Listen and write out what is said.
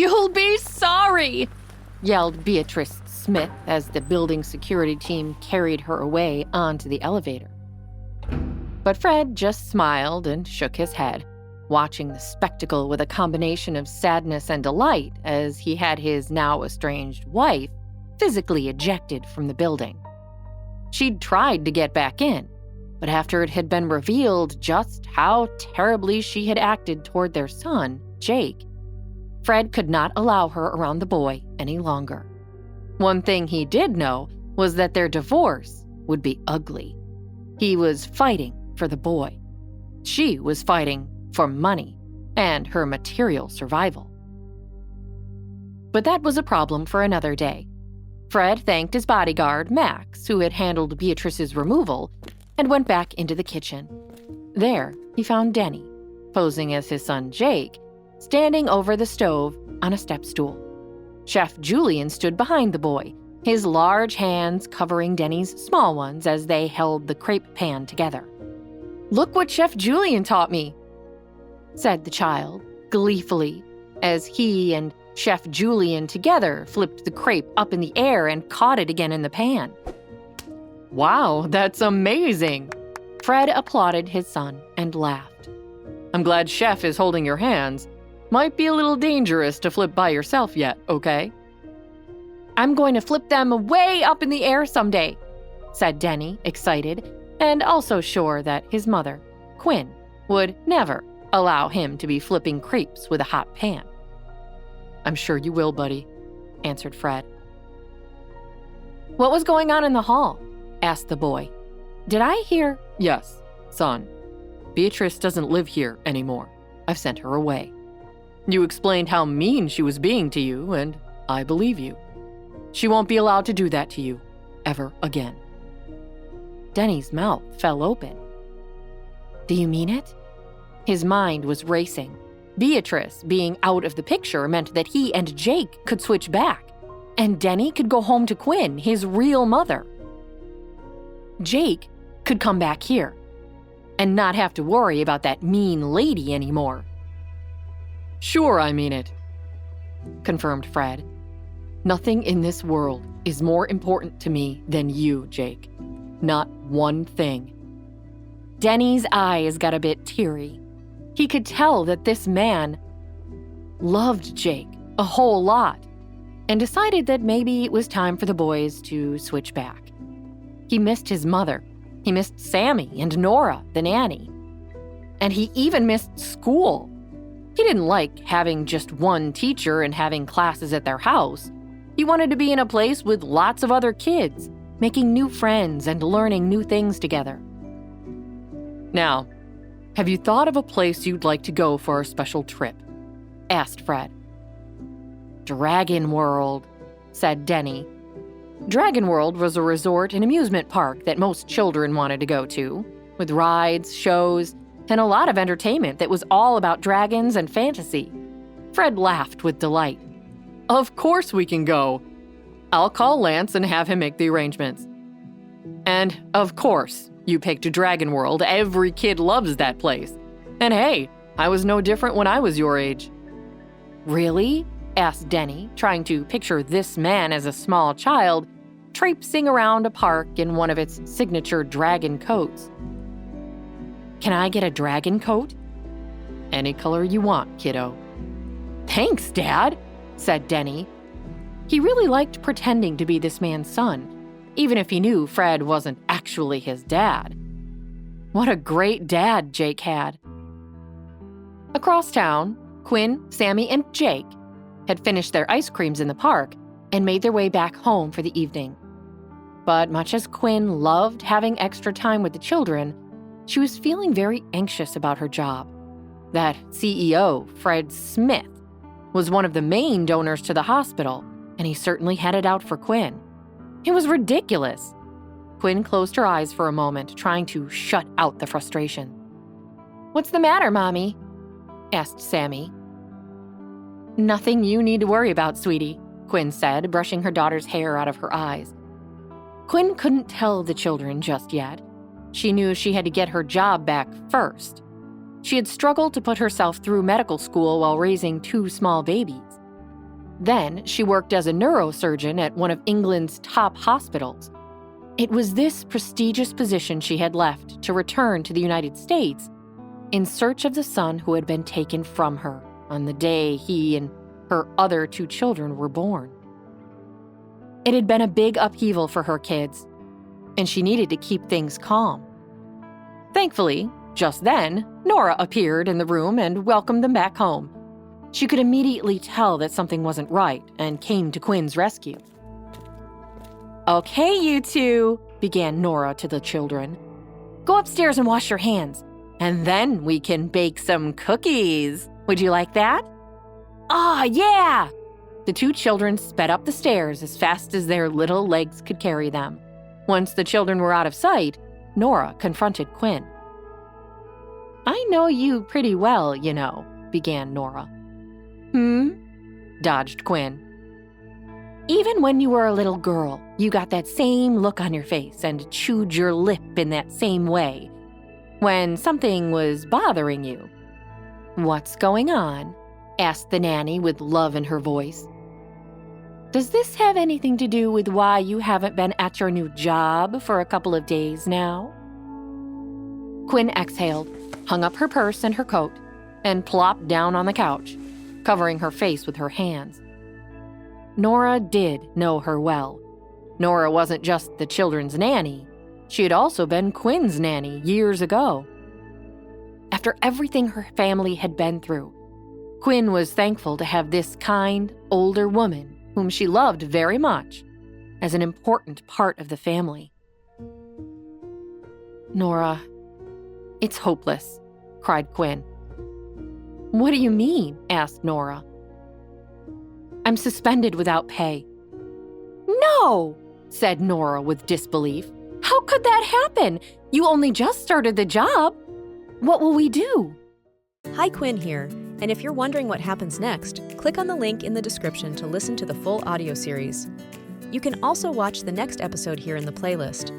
You'll be sorry, yelled Beatrice Smith as the building security team carried her away onto the elevator. But Fred just smiled and shook his head, watching the spectacle with a combination of sadness and delight as he had his now estranged wife physically ejected from the building. She'd tried to get back in, but after it had been revealed just how terribly she had acted toward their son, Jake, Fred could not allow her around the boy any longer. One thing he did know was that their divorce would be ugly. He was fighting for the boy. She was fighting for money and her material survival. But that was a problem for another day. Fred thanked his bodyguard, Max, who had handled Beatrice's removal, and went back into the kitchen. There, he found Denny, posing as his son Jake, standing over the stove on a step stool. Chef Julian stood behind the boy, his large hands covering Denny's small ones as they held the crepe pan together. "Look what Chef Julian taught me," said the child, gleefully, as he and Chef Julian together flipped the crepe up in the air and caught it again in the pan. "Wow, that's amazing!" Fred applauded his son and laughed. "I'm glad Chef is holding your hands. Might be a little dangerous to flip by yourself yet, okay?" "I'm going to flip them way up in the air someday," said Denny, excited, and also sure that his mother, Quinn, would never allow him to be flipping crepes with a hot pan. "I'm sure you will, buddy," answered Fred. "What was going on in the hall?" asked the boy. "Did I hear—" "Yes, son. Beatrice doesn't live here anymore. I've sent her away. You explained how mean she was being to you, and I believe you. She won't be allowed to do that to you ever again." Denny's mouth fell open. "Do you mean it?" His mind was racing. Beatrice being out of the picture meant that he and Jake could switch back, and Denny could go home to Quinn, his real mother. Jake could come back here and not have to worry about that mean lady anymore. "Sure, I mean it," confirmed Fred. "Nothing in this world is more important to me than you, Jake. Not one thing." Denny's eyes got a bit teary. He could tell that this man loved Jake a whole lot and decided that maybe it was time for the boys to switch back. He missed his mother. He missed Sammy and Nora, the nanny. And he even missed school. He didn't like having just one teacher and having classes at their house. He wanted to be in a place with lots of other kids, making new friends and learning new things together. "Now, have you thought of a place you'd like to go for our special trip?" asked Fred. "Dragon World," said Denny. Dragon World was a resort and amusement park that most children wanted to go to, with rides, shows, and a lot of entertainment that was all about dragons and fantasy. Fred laughed with delight. "Of course we can go. I'll call Lance and have him make the arrangements. And, of course, you picked Dragon World. Every kid loves that place. And hey, I was no different when I was your age." "Really?" asked Denny, trying to picture this man as a small child, traipsing around a park in one of its signature dragon coats. "Can I get a dragon coat?" "Any color you want, kiddo." "Thanks, Dad," said Denny. He really liked pretending to be this man's son, even if he knew Fred wasn't actually his dad. What a great dad Jake had. Across town, Quinn, Sammy, and Jake had finished their ice creams in the park and made their way back home for the evening. But much as Quinn loved having extra time with the children, she was feeling very anxious about her job. That CEO, Fred Smith, was one of the main donors to the hospital, and he certainly had it out for Quinn. It was ridiculous. Quinn closed her eyes for a moment, trying to shut out the frustration. "What's the matter, Mommy?" asked Sammy. "Nothing you need to worry about, sweetie," Quinn said, brushing her daughter's hair out of her eyes. Quinn couldn't tell the children just yet. She knew she had to get her job back first. She had struggled to put herself through medical school while raising two small babies. Then she worked as a neurosurgeon at one of England's top hospitals. It was this prestigious position she had left to return to the United States in search of the son who had been taken from her on the day he and her other 2 children were born. It had been a big upheaval for her kids, and she needed to keep things calm. Thankfully, just then, Nora appeared in the room and welcomed them back home. She could immediately tell that something wasn't right and came to Quinn's rescue. "Okay, you two," began Nora to the children. "Go upstairs and wash your hands, and then we can bake some cookies. Would you like that?" "Ah, yeah!" The 2 children sped up the stairs as fast as their little legs could carry them. Once the children were out of sight, Nora confronted Quinn. "I know you pretty well, you know," began Nora. Dodged Quinn. "Even when you were a little girl, you got that same look on your face and chewed your lip in that same way when something was bothering you." "What's going on?" asked the nanny with love in her voice. "Does this have anything to do with why you haven't been at your new job for a couple of days now?" Quinn exhaled, hung up her purse and her coat, and plopped down on the couch, covering her face with her hands. Nora did know her well. Nora wasn't just the children's nanny. She had also been Quinn's nanny years ago. After everything her family had been through, Quinn was thankful to have this kind, older woman, whom she loved very much, as an important part of the family. "Nora, it's hopeless," cried Quinn. "What do you mean?" asked Nora. "I'm suspended without pay." "No!" said Nora with disbelief. "How could that happen? You only just started the job. What will we do?" Hi, Quinn here, and if you're wondering what happens next, click on the link in the description to listen to the full audio series. You can also watch the next episode here in the playlist.